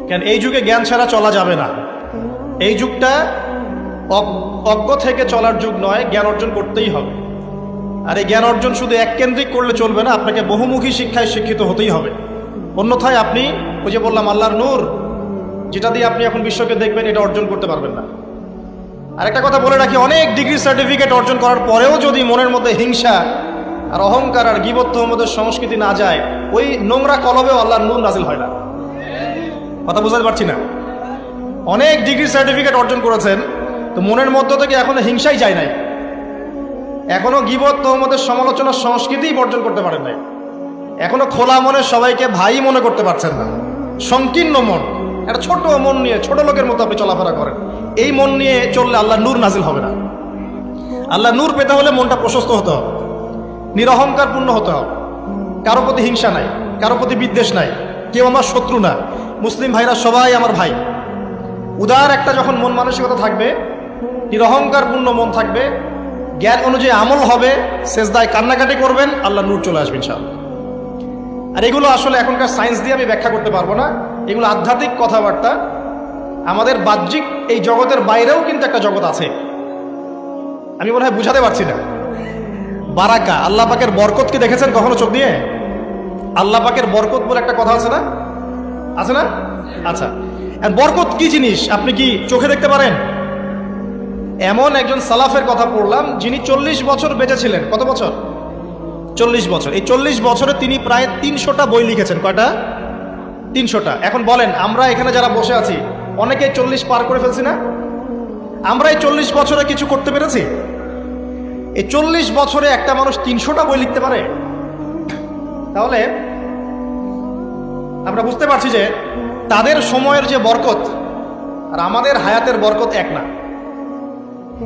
কেন এই যুগে জ্ঞান ছাড়া চলা যাবে না। এই যুগটা অজ্ঞ থেকে চলার যুগ নয়, জ্ঞান অর্জন করতেই হবে। আর এই জ্ঞান অর্জন শুধু এককেন্দ্রিক করলে চলবে না, আপনাকে বহুমুখী শিক্ষায় শিক্ষিত হতেই হবে। অন্যথায় আপনি ওই যে বললাম আল্লাহর নূর, যেটা দিয়ে আপনি এখন বিশ্বকে দেখবেন, এটা অর্জন করতে পারবেন না। আরেকটা কথা বলে রাখি, অনেক ডিগ্রি সার্টিফিকেট অর্জন করার পরেও যদি মনের মধ্যে হিংসা আর অহংকার আর গীবত তহমতের সংস্কৃতি না যায়, ওই নোংরা কলবেও আল্লাহর নূর নাজিল হয় না। কথা বুঝতে পারছি না? অনেক ডিগ্রি সার্টিফিকেট অর্জন করেছেন, তো মনের মধ্য থেকে এখনো হিংসাই যায় নাই, এখনো গীবত তহমতের সমালোচনার সংস্কৃতিই বর্জন করতে পারেন নাই, এখনো খোলা মনে সবাইকে ভাই মনে করতে পারছেন না। সংকীর্ণ মন, একটা ছোট মন নিয়ে ছোট লোকের মতো আপনি চলাফেরা করেন, এই মন নিয়ে চললে আল্লাহ নূর নাজিল হবে না। আল্লাহ নূর পেতে হলে মনটা প্রশস্ত হতে হবে, নিরহংকার পূর্ণ হতে হবে, কারো প্রতি হিংসা নাই, কারো প্রতি বিদ্বেষ নাই, কেউ আমার শত্রু না, মুসলিম ভাইরা সবাই আমার ভাই। উদার একটা যখন মন মানসিকতা থাকবে, নিরহংকার পূর্ণ মন থাকবে, জ্ঞান অনুযায়ী আমল হবে, সেজদায় কান্নাকাটি করবেন, আল্লাহ নূর চলে আসবে ইনশাআল্লাহ। আর এগুলো আসলে এখনকার সায়েন্স দিয়ে আমি ব্যাখ্যা করতে পারবো না, এগুলো আধ্যাত্মিক কথাবার্তা। আমাদের বাহ্যিক এই জগতের বাইরেও কিন্তু একটা জগৎ আছে, আমি মনে হয় বুঝাতে পারছি না। বারাকা, আল্লাহ পাকের বরকত কি দেখেছেন কখনো চোখ দিয়ে? আল্লাহ পাকের বরকত বলে একটা কথা আছে না? আছে না? আচ্ছা, বরকত কি জিনিস আপনি কি চোখে দেখতে পারেন? এমন একজন সালাফের কথা পড়লাম, যিনি 40 বছর বেঁচে ছিলেন। কত বছর? 40 বছর। এই 40 বছরে তিনি প্রায় 300টা বই লিখেছেন। কয়টা? 300টা। এখন বলেন, আমরা এখানে যারা বসে আছি অনেকে 40 পার করে ফেলছি না? আমরা এই 40 বছরে কিছু করতে পেরেছি? এই 40 বছরে একটা মানুষ 300টা বই লিখতে পারে? তাহলে আমরা বুঝতে পারছি যে তাদের সময়ের যে বরকত আর আমাদের হায়াতের বরকত এক না।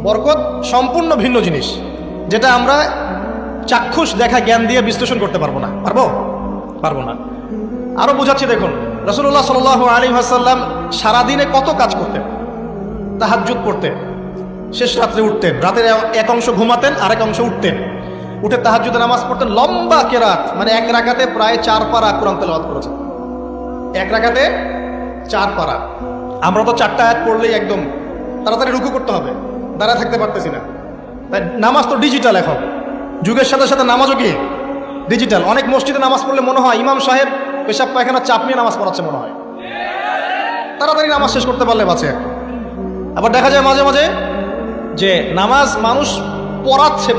বরকত সম্পূর্ণ ভিন্ন জিনিস, যেটা আমরা চাক্ষুষ দেখা জ্ঞান দিয়ে বিশ্লেষণ করতে পারবো না। পারবো না। আরো বোঝাচ্ছি, দেখুন, রাসূলুল্লাহ সাল্লাল্লাহু আলাইহি ওয়াসাল্লাম সারাদিনে কত কাজ করতেন। তাহাজ্জুদ পড়তেন, শেষ রাত্রে উঠতেন, রাতের এক অংশ ঘুমাতেন, আরেক অংশ উঠতেন, উঠে তাহাজ্জুদে নামাজ পড়তেন, লম্বা কেরাত, মানে এক রাকাতে প্রায় 4 পারা কোরআন তেলাওয়াত করেছেন। এক রাকাতে 4 পারা। আমরা তো 4টা আয়াত পড়লেই একদম তাড়াতাড়ি রুকু করতে হবে, দাঁড়ায় থাকতে পারতেছি না। তাই নামাজ তো ডিজিটাল, এখন যুগের সাথে সাথে নামাজও কি ডিজিটাল। অনেক মসজিদে নামাজ পড়লে মনে হয় ইমাম সাহেব পেশাব পায়খানা চাপ নিয়ে নামাজ পড়াচ্ছে মনে হয়, তাড়াতাড়ি নামাজ শেষ করতে পারলে বাঁচে। আবার দেখা যায় মাঝে মাঝে যে নামাজ মানুষ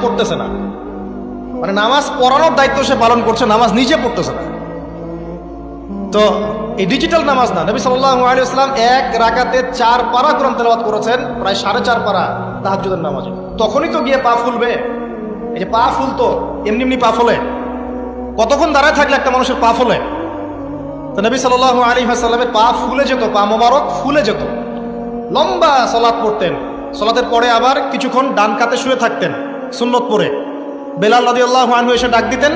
পড়তেছে না, মানে নামাজ পড়ানোর দায়িত্ব সে পালন করছে, নামাজ নিজে পড়তেছে না। তো এই ডিজিটাল নামাজ না। নবী সাল্লাল্লাহু আলাইহি ওয়াসাল্লাম এক রাকাতে 4 পারা কোরআন তেলাওয়াত করেছেন, প্রায় 4.5 পারা তাহাজ্জুদের নামাজে। তখনই তো গিয়ে পা ফুলবে। এই যে পা ফুলতো, এমনি পা ফোলে? কতক্ষণ দাঁড়ায় থাকলে একটা মানুষের পা ফোলে? তো নবী সাল্লাল্লাহু আলাইহি ওয়াসাল্লামের পা ফুলে যেত, পা মোবারক ফুলে যেত। লম্বা সালাত পড়তেন, সালাতের পরে আবার কিছুক্ষণ ডান কাতে শুয়ে থাকতেন সুন্নত পড়ে। বেলাল রাদিয়াল্লাহু আনহু এসে ডাক দিতেন,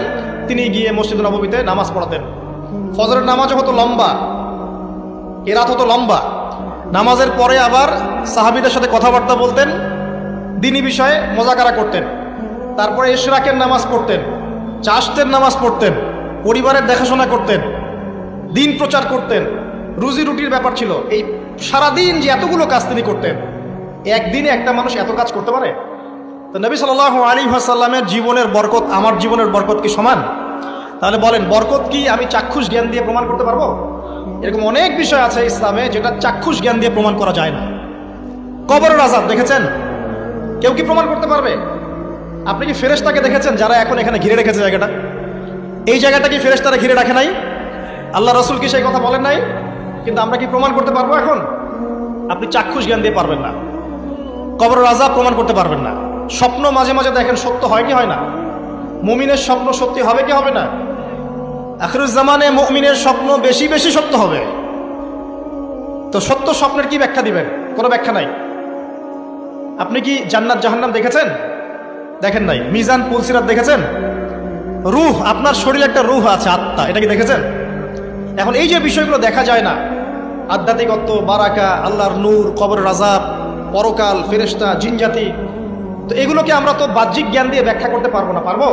তিনি গিয়ে মসজিদ নববীতে নামাজ পড়াতেন। ফজরের নামাজও হতো লম্বা, কেরাত হতো লম্বা। নামাজের পরে আবার সাহাবীদের সাথে কথাবার্তা বলতেন, দ্বীনি বিষয়ে মোজাকারা করতেন। তারপরে ইশরাকের নামাজ পড়তেন, চাশতের নামাজ পড়তেন, পরিবারের দেখাশোনা করতেন, দিন প্রচার করতেন, রুজি রুটির ব্যাপার ছিল। এই সারাদিন যে এতগুলো কাজ তিনি করতেন, একদিনে একটা মানুষ এত কাজ করতে পারে? তো নবী সাল্লাল্লাহু আলাইহি ওয়াসাল্লামের জীবনের বরকত আমার জীবনের বরকত কি সমান? তাহলে বলেন, বরকত কি আমি চাক্ষুষ জ্ঞান দিয়ে প্রমাণ করতে পারবো? এরকম অনেক বিষয় আছে ইসলামে যেটা চাক্ষুষ জ্ঞান দিয়ে প্রমাণ করা যায় না। কবরের আযাব দেখেছেন? কেউ কি প্রমাণ করতে পারবে? আপনি কি ফেরেশতাকে দেখেছেন যারা এখন এখানে ঘিরে রেখেছে জায়গাটা? এই জায়গাটা কি ফেরেশতারা ঘিরে রাখে নাই? আল্লাহ রাসূল কি সেই কথা বলেন নাই? কিন্তু আমরা কি প্রমাণ করতে পারবো এখন? আপনি চাক্ষুষ জ্ঞান দিয়ে পারবেন না। কবরের আযাব প্রমাণ করতে পারবেন না। স্বপ্ন মাঝে মাঝে দেখেন, সত্য হয় কি হয় না? মুমিনের স্বপ্ন সত্যি হবে কি হবে না? আখিরুজ জামানে মুমিনের স্বপ্ন বেশি বেশি সত্য হবে। তো সত্য স্বপ্নের কি ব্যাখ্যা দিবেন? কোনো ব্যাখ্যা নাই। আপনি কি জান্নাত জাহান্নাম দেখেছেন? দেখেন নাই। মিজান পুলসিরাত দেখেছেন? রূহ, আপনার শরীরে একটা রূহ আছে, আত্মা, এটা কি দেখেছেন? এখন এই যে বিষয়গুলো দেখা যায় না, আধ্যাত্মিকত্ব, বারাকা, আল্লাহর নূর, কবরের আযাব, পরকাল, ফেরেশতা, জিনজাতি, তো এগুলোকে আমরা তো বাহ্যিক জ্ঞান দিয়ে ব্যাখ্যা করতে পারবো না। পারবো?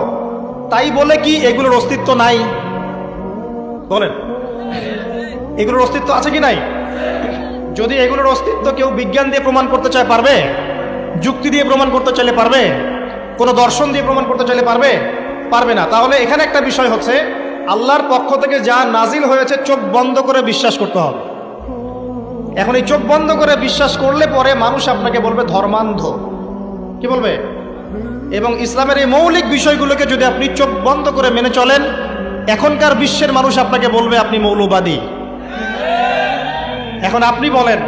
তাই বলে কি এগুলোর অস্তিত্ব নাই? বলেন, এগুলোর অস্তিত্ব আছে কি নাই? যদি এগুলোর অস্তিত্ব কেউ বিজ্ঞান দিয়ে প্রমাণ করতে চায় পারবে? যুক্তি দিয়ে প্রমাণ করতে চাইলে পারবে? কোনো দর্শন দিয়ে প্রমাণ করতে চাইলে পারবে? পারবে না। তাহলে এখানে একটা বিষয় হচ্ছে, আল্লাহর পক্ষ থেকে যা নাজিল হয়েছে চোখ বন্ধ করে বিশ্বাস করতে হবে। এখন এই চোখ বন্ধ করে বিশ্বাস করলে পরে মানুষ আপনাকে বলবে ধর্মান্ধ, কি বলবে? এবং ইসলামের এই মৌলিক বিষয়গুলোকে যদি আপনি চোখ বন্ধ করে মেনে চলেন, এখনকার বিশ্বের মানুষ আপনাকে বলবে আপনি মৌলবাদী। এখন আপনি বলেন,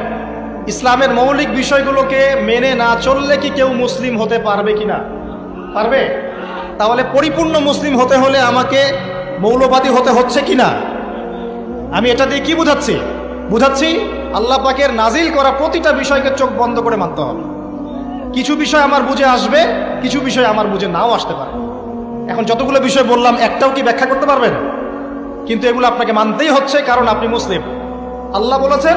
ইসলামের মৌলিক বিষয়গুলোকে মেনে না চললে কি কেউ মুসলিম হতে পারবে কিনা? পারবে? তাহলে পরিপূর্ণ মুসলিম হতে হলে আমাকে মৌলবাদী হতে হচ্ছে কিনা? আমি এটা দিয়ে কি বুঝাচ্ছি আল্লাহ পাকের নাজিল করা প্রতিটা বিষয়কে চোখ বন্ধ করে মানতে হবে। কিছু বিষয় আমার বুঝে আসবে, কিছু বিষয় আমার বুঝে নাও আসতে পারে। এখন যতগুলো বিষয় বললাম একটাও কি ব্যাখ্যা করতে পারবেন? কিন্তু এগুলো আপনাকে মানতেই হচ্ছে, কারণ আপনি মুসলিম। আল্লাহ বলেছেন,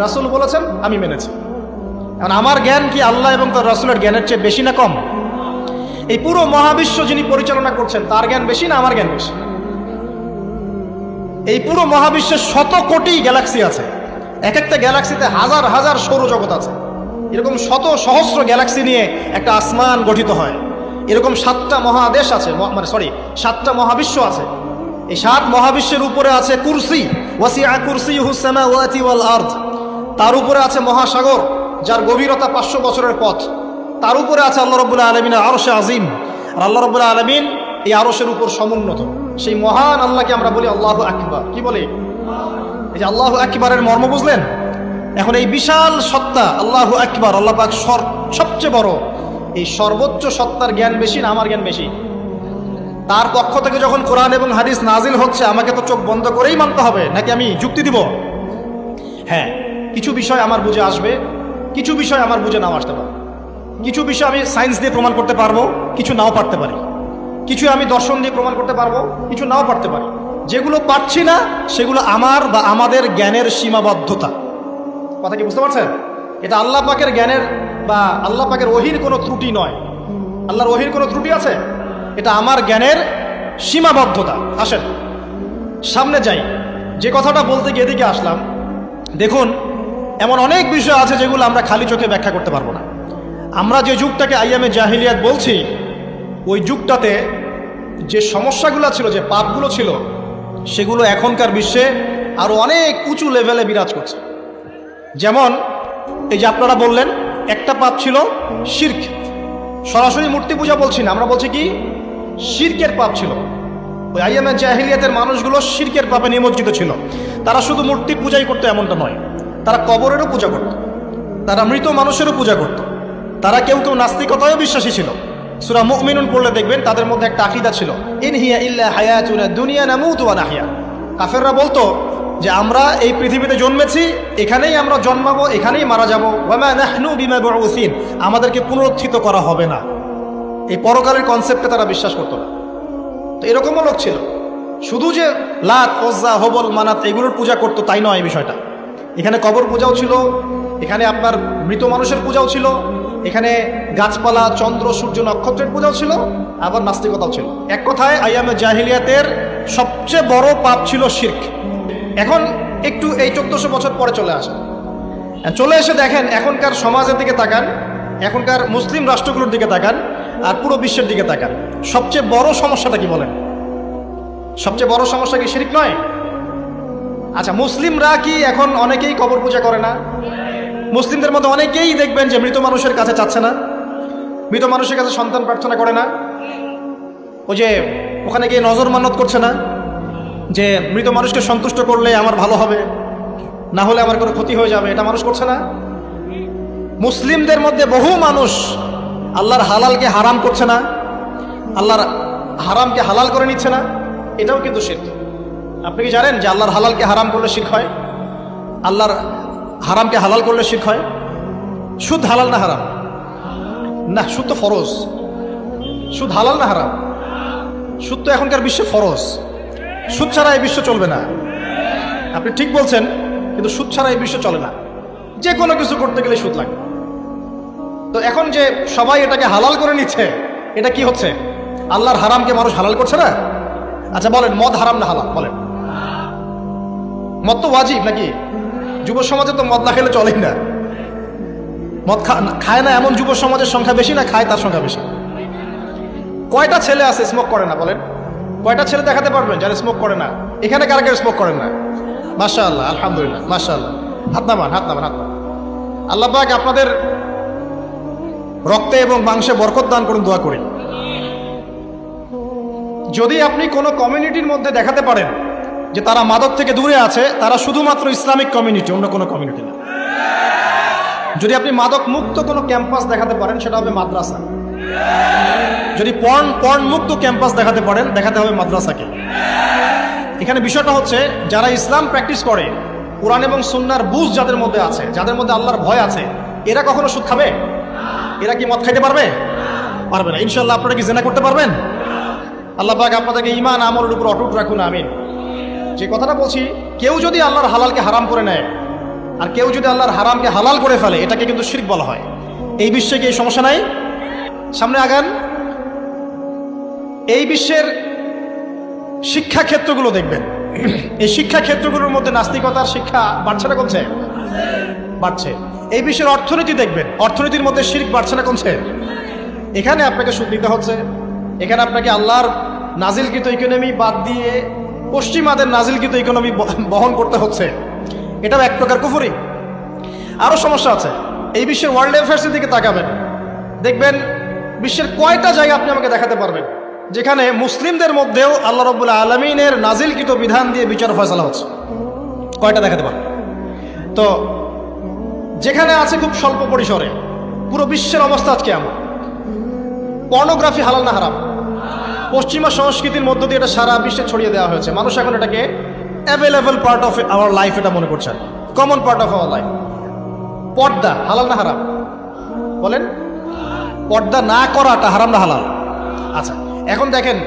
রাসূল বলেছেন, আমি মেনেছি। এখন আমার জ্ঞান কি আল্লাহ এবং তার রাসূলের জ্ঞানের চেয়ে বেশি না কম? এই পুরো মহাবিশ্ব যিনি পরিচালনা করছেন তার জ্ঞান বেশি না আমার জ্ঞান বেশি? এই পুরো মহাবিশ্বের শত কোটি গ্যালাক্সি আছে, এক একটা গ্যালাক্সিতে হাজার হাজার সৌরজগৎ আছে। এরকম শত সহস্র গ্যালাক্সি নিয়ে একটা আসমান গঠিত হয়। এরকম 7টা মহাদেশ আছে, মানে 7টা মহাবিশ্ব আছে। এই 7 মহাবিশ্বের উপরে আছে কুরসি, ওয়াসিআ কুরসিয়ুহুস সামাওয়াতি ওয়াল আরদ। তার উপরে আছে মহাসাগর, যার গভীরতা 500 বছরের পথ। তার উপরে আছে আল্লাহ রাব্বুল আলামিনের আরশে আজিম। আর আল্লাহ রাব্বুল আলামিন এই আরশের উপর সমুন্নত। সেই মহান আল্লাহকে আমরা বলি আল্লাহু আকবার। কি বলি? এই যে আল্লাহু আকবারের মর্ম বুঝলেন? এখন এই বিশাল সত্তা আল্লাহু আকবার, আল্লাহ পাক সবচেয়ে বড়, এই সর্বোচ্চ সত্তার জ্ঞান বেশি না আমার জ্ঞান বেশি? তার পক্ষ থেকে যখন কোরআন এবং হাদিস নাজিল হচ্ছে, আমাকে তো চোখ বন্ধ করেই মানতে হবে, নাকি আমি যুক্তি দিব? হ্যাঁ, কিছু বিষয় আমার বুঝে আসবে, কিছু বিষয় আমার বুঝে নাও আসতে পারে। কিছু বিষয় আমি সায়েন্স দিয়ে প্রমাণ করতে পারবো, কিছু নাও পারতে পারি। কিছু আমি দর্শন দিয়ে প্রমাণ করতে পারবো, কিছু নাও পারতে পারি। যেগুলো পারছি না সেগুলো আমার বা আমাদের জ্ঞানের সীমাবদ্ধতা। কথা কি বুঝতে পারছেন? এটা আল্লাহ পাকের জ্ঞানের বা আল্লাহ পাকের ওহীর কোনো ত্রুটি নয়। আল্লাহর ওহীর কোনো ত্রুটি আছে? এটা আমার জ্ঞানের সীমাবদ্ধতা। আসেন সামনে যাই। যে কথাটা বলতে গিয়ে এদিকে আসলাম, দেখুন এমন অনেক বিষয় আছে যেগুলো আমরা খালি চোখে ব্যাখ্যা করতে পারবো না। আমরা যে যুগটাকে আইয়ামে জাহিলিয়াত বলছি, ওই যুগটাতে যে সমস্যাগুলো ছিল, যে পাপগুলো ছিল, সেগুলো এখনকার বিশ্বে আরো অনেক উঁচু লেভেলে বিরাজ করছে। যেমন এই যে আপনারা বললেন, একটা পাপ ছিল শিরক। সরাসরি মূর্তি পূজা বলছি না, আমরা বলছি কি শিরকের পাপ ছিল। ওই আইয়ামে জাহিলিয়াতের মানুষগুলো শিরকের পাপে নিমজ্জিত ছিল। তারা শুধু মূর্তি পূজাই করতো এমনটা নয়, তারা কবরেরও পূজা করত, তারা মৃত মানুষেরও পূজা করত, তারা কেউ কেউ নাস্তিকতায়ও বিশ্বাসী ছিল। সূরা মুমিনুন পড়লে দেখবেন তাদের মধ্যে একটা আকীদা ছিল, ইন হিয়া ইল্লা হায়াতুনা দুনিয়া নামুতু ওয়া নাহয়া। কাফেররা বলতো যে আমরা এই পৃথিবীতে জন্মেছি, এখানেই আমরা জন্মাবো, এখানেই মারা যাব। ওয়া মা নাহনু বিমাবউসিন, আমাদেরকে পুনরুত্থিত করা হবে না। এই পরকালের কনসেপ্টে তারা বিশ্বাস করতো না। তো এরকমও লোক ছিল। শুধু যে লাত, ওজ্জা, হবল, মানাত এগুলোর পূজা করতো তাই নয় এই বিষয়টা। এখানে কবর পূজাও ছিল, এখানে আপনার মৃত মানুষের পূজাও ছিল, এখানে গাছপালা, চন্দ্র, সূর্য, নক্ষত্রের পূজাও ছিল, আবার নাস্তিকতাও ছিল। এক কথায় আইয়ামে জাহিলিয়াতের সবচেয়ে বড় পাপ ছিল শিরক। এখন একটু এই 1400 বছর পরে চলে এসে দেখেন এখনকার সমাজের দিকে তাকান, এখনকার মুসলিম রাষ্ট্রগুলোর দিকে তাকান, আর পুরো বিশ্বের দিকে তাকান। সবচেয়ে বড় সমস্যাটা কি বলেন? সবচেয়ে বড় সমস্যা কি শিরক নয়? আচ্ছা, মুসলিমরা কি এখন অনেকেই কবর পূজা করে না? মুসলিমদের মধ্যে অনেকেই দেখবেন যে মৃত মানুষের কাছে চাচ্ছে না, মৃত মানুষের কাছে সন্তান প্রার্থনা করে না, ওই যে ওখানে গিয়ে নজর মান্নত করছে না যে মৃত মানুষকে সন্তুষ্ট করলে আমার ভালো হবে, না হলে আমার কোনো ক্ষতি হয়ে যাবে, এটা মানুষ করছে না। মুসলিমদের মধ্যে বহু মানুষ আল্লাহর হালালকে হারাম করছে না, আল্লাহর হারামকে হালাল করে নিচ্ছে না, এটাও কিন্তু শিরক। আপনি কি জানেন যে আল্লাহর হালালকে হারাম করলে শিরক হয়? আল্লাহর হারামকে হালাল করলে শিরক হয়। সুদ হালাল না হারাম? না, সুদ তো ফরজ। সুদ হালাল না হারাম? সুদ তো এখনকার বিশ্বে ফরজ। সুদ ছাড়া এই বিশ্ব চলবে না। আপনি ঠিক বলছেন, কিন্তু সুদ ছাড়া এই বিশ্ব চলে না। যে কোনো কিছু করতে গেলে সুদ লাগে। তো এখন যে সবাই এটাকে হালাল করে নিচ্ছে, এটা কি হচ্ছে? আল্লাহর হারামকে মানুষ হালাল করছে না? আচ্ছা বলেন, মদ হারাম না হালাল? বলেন। মদ তো ওয়াজিব নাকি? যুব সমাজে তো মদ না খেলে চলেই না। মদ খায় না এমন যুব সমাজের সংখ্যা বেশি না খায় তার সংখ্যা বেশি? কয়টা ছেলে আছে স্মোক করে না বলেন? কয়টা ছেলে দেখাতে পারবেন যারা স্মোক করে না? এখানে কারা কারা স্মোক করেন না? মাশাআল্লাহ, আলহামদুলিল্লাহ, মাশাআল্লাহ। হাত নামান, হাত নামান, হাত নামান। আল্লাহ পাক আপনাদের রক্তে এবং মাংসে বরকত দান করুন, দোয়া করি। যদি আপনি কোনো কমিউনিটির মধ্যে দেখাতে পারেন যে তারা মাদক থেকে দূরে আছে, তারা শুধুমাত্র ইসলামিক কমিউনিটি, অন্য কোনো কমিউনিটি না। যদি আপনি মাদক মুক্ত কোনো ক্যাম্পাস দেখাতে পারেন, সেটা হবে মাদ্রাসা। যদি পর্ন মুক্ত ক্যাম্পাস দেখাতে পারেন, দেখাতে হবে মাদ্রাসাকে। এখানে বিষয়টা হচ্ছে, যারা ইসলাম প্র্যাকটিস করে, কোরআন এবং সুন্নাহর বুঝ যাদের মধ্যে আছে, যাদের মধ্যে আল্লাহর ভয় আছে, এরা কখনো সুদ খাবে? এরা কি মদ খাইতে পারবে? পারবে না। ইনশাআল্লাহ আপনারা কি জিনা করতে পারবেন? আল্লাহ পাক আপনাদেরকে ঈমান আমলের উপর অটুট রাখুন, আমিন। যে কথাটা বলছি, কেউ যদি আল্লাহর হালালকে হারাম করে নেয় আর কেউ যদি আল্লাহর হারামকে হালাল করে ফেলে, এটাকে কিন্তু শিরক বলা হয়। এই বিশ্বে কি এই সমস্যা নাই? সামনে আগান। এই বিশ্বের শিক্ষা ক্ষেত্রগুলো দেখবেন, এই শিক্ষা ক্ষেত্রগুলোর মধ্যে নাস্তিকতার শিক্ষা বাড়ছে না কমছে? বাড়ছে। এই বিশ্বের অর্থনীতি দেখবেন, অর্থনীতির মধ্যে শিরক বাড়ছে না কমছে? এখানে আপনাকে সুদ দিতে হচ্ছে, এখানে আপনাকে আল্লাহর নাজিলকৃত ইকোনমি বাদ দিয়ে পশ্চিমাদের নাজিলকৃত ইকোনমি বহন করতে হচ্ছে। এটাও এক প্রকার কুফরি। আরও সমস্যা আছে। এই বিশ্বের ওয়ার্ল্ড অ্যাফেয়ার্সের দিকে তাকাবেন, দেখবেন বিশ্বের কয়টা জায়গা আপনি আমাকে দেখাতে পারবেন যেখানে মুসলিমদের মধ্যেও আল্লাহ রাব্বুল আলামিনের নাজিলকৃত বিধান দিয়ে বিচার ফয়সালা হচ্ছে? কয়টা দেখাতে পারবেন? তো যেখানে আছে খুব স্বল্প পরিসরে। পুরো বিশ্বের অবস্থা আজকে এমন। পর্নোগ্রাফি হালাল না হারাম? পশ্চিমা সংস্কৃতির মধ্য দিয়ে এটা সারা বিশ্বে ছড়িয়ে দেওয়া হয়েছে। মানুষ এখন এটাকে available part of our life এটা মনে করছে, common part of our life. পর্দা হালাল না হারাম বলেন? পর্দা না করাটা হারাম না হালাল? আচ্ছা, এখন দেখেন,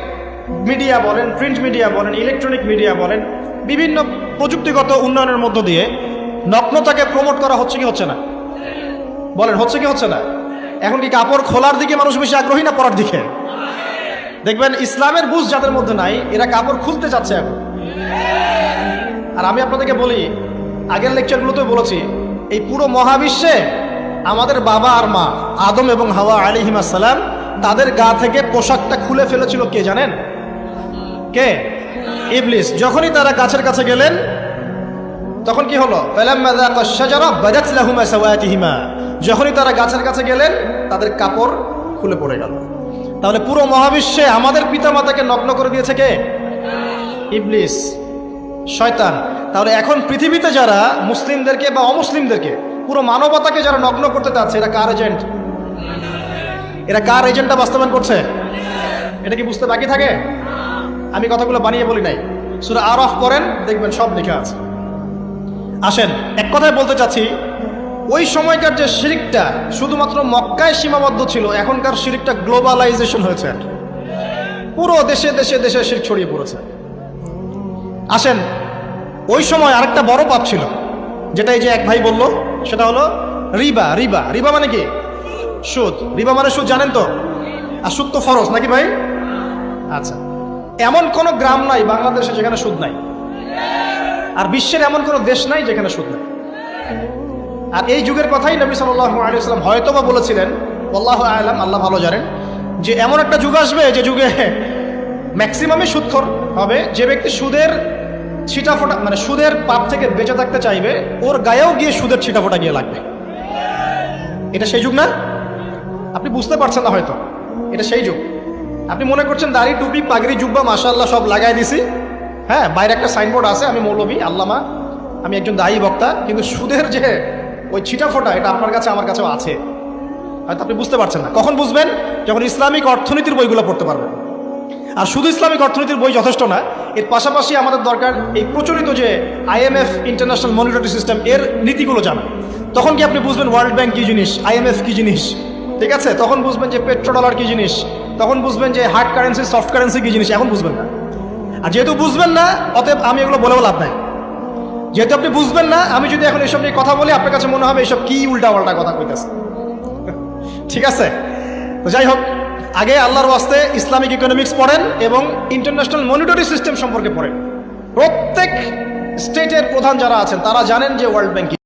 মিডিয়া বলেন, প্রিন্ট মিডিয়া বলেন, ইলেকট্রনিক মিডিয়া বলেন, বিভিন্ন প্রযুক্তিগত উন্নয়নের মধ্য দিয়ে নগ্নতাকে প্রমোট করা হচ্ছে কি হচ্ছে না? বলেন, হচ্ছে কি হচ্ছে না? এখন কি কাপড় খোলার দিকে মানুষ বেশি আগ্রহী না পরার দিকে? দেখবেন ইসলামের বুঝ যাদের মধ্যে নাই, এরা কাপড় খুলতে চাচ্ছে এখন। আর আমি আপনাদেরকে বলি, আগের লেকচারগুলোতেও বলেছি, এই পুরো মহাবিশ্বে আমাদের বাবা আর মা আদম এবং হাওয়া আলাইহিস সালাম, তাদের গা থেকে পোশাকটা খুলে ফেলেছিল কে জানেন? কে? ইবলিস। যখনই তারা গাছের কাছে গেলেন, তখন কি হলো? ফালাম্মা যাকাশ শাজারা বাদাত লাহুমা সাওয়াতিহিমা। যখনই তারা গাছের কাছে গেলেন, তাদের কাপড় খুলে পড়ে গেল। তাহলে পুরো মহাবিশ্বে আমাদের পিতামাতাকে নগ্ন করে দিয়েছে কে? ইবলিস, শয়তান। তাহলে এখন পৃথিবীতে যারা মুসলিমদেরকে বা অমুসলিমদেরকে, পুরো মানবতাকে যারা নগ্ন করতে চাচ্ছে, এরা কার এজেন্ট? এরা কার এজেন্টটা বাস্তবায়ন করছে? এটা কি বুঝতে বাকি থাকে? আমি কথাগুলো বানিয়ে বলি নাই। সূরা আরাফ পড়েন, দেখবেন সব লেখা আছে। আসেন, এক কথায় বলতে চাচ্ছি, ওই সময়কার যে শিরকটা শুধুমাত্র মক্কায় সীমাবদ্ধ ছিল, এখনকার শিরকটা গ্লোবালাইজেশন হয়েছে, পুরো দেশে দেশে দেশে শিরক ছড়িয়ে পড়েছে। আসেন, ওই সময় আরেকটা বড় পাপ ছিল, যেটা এই যে এক ভাই বলল, সেটা হলো রিবা। রিবা, রিবা মানে কি? সুদ। রিবা মানে সুদ, জানেন তো? আর সুদ তো ফরজ নাকি ভাই? আচ্ছা, এমন কোন গ্রাম নাই বাংলাদেশে যেখানে সুদ নাই, আর বিশ্বের এমন কোন দেশ নাই যেখানে সুদ নাই। আর এই যুগের কথাই নবী সাল্লাল্লাহু আলাইহি ওয়াসাল্লাম হয়তোবা বলেছিলেন, আল্লাহু আ'লাম, আল্লাহ ভালো জানেন, যে এমন একটা যুগ আসবে যে যুগে ম্যাক্সিমামই সুদখোর হবে। যে ব্যক্তি সুদের ছিটাফোটা, মানে সুদের পাপ থেকে বেঁচে থাকতে চাইবে, ওর গায়েও গিয়ে সুদের ছিটাফোটা গিয়ে লাগবে। এটা সেই যুগ না? আপনি বুঝতে পারছেন না হয়তো, এটা সেই যুগ। আপনি মনে করছেন দাড়ি, টুপি, পাগড়ি, জুব্বা মাশাআল্লাহ সব লাগাই দিছি, হ্যাঁ, বাইরে একটা সাইনবোর্ড আছে, আমি মৌলবী, আল্লামা, আমি একজন দায়ী বক্তা, কিন্তু সুদের যে ওই ছিটাফোটা, এটা আপনার কাছে আমার কাছেও আছে। হয়তো আপনি বুঝতে পারছেন না। কখন বুঝবেন? যখন ইসলামিক অর্থনীতির বইগুলো পড়তে পারবেন। আর শুধু ইসলামিক অর্থনীতির বই যথেষ্ট না, এর পাশাপাশি আমাদের দরকার এই প্রচলিত যে IMF, ইন্টারন্যাশনাল মনিটারি সিস্টেম, এর নীতিগুলো জানা। তখন কি আপনি বুঝবেন ওয়ার্ল্ড ব্যাংক কি জিনিস, IMF কি জিনিস, ঠিক আছে? তখন বুঝবেন যে পেট্রো ডলার কি জিনিস, তখন বুঝবেন যে হার্ড কারেন্সি, সফট কারেন্সি কি জিনিস, এখন বুঝবেন না। আর যেহেতু বুঝবেন না, অতএব আমি এগুলো বলেও লাভ নাই। যেহেতু আপনি বুঝবেন না, আমি যদি এখন এসব নিয়ে কথা বলি, আপনার কাছে মনে হবে এসব কি উল্টা পাল্টা কথা কইতেছে, ঠিক আছে? তো যাই হোক, আগে আল্লাহর ওয়াস্তে ইসলামিক ইকোনমিক্স পড়েন এবং ইন্টারন্যাশনাল মনিটারি সিস্টেম সম্পর্কে পড়েন। প্রত্যেক স্টেটের প্রধান যারা আছেন তারা জানেন যে ওয়ার্ল্ড ব্যাংক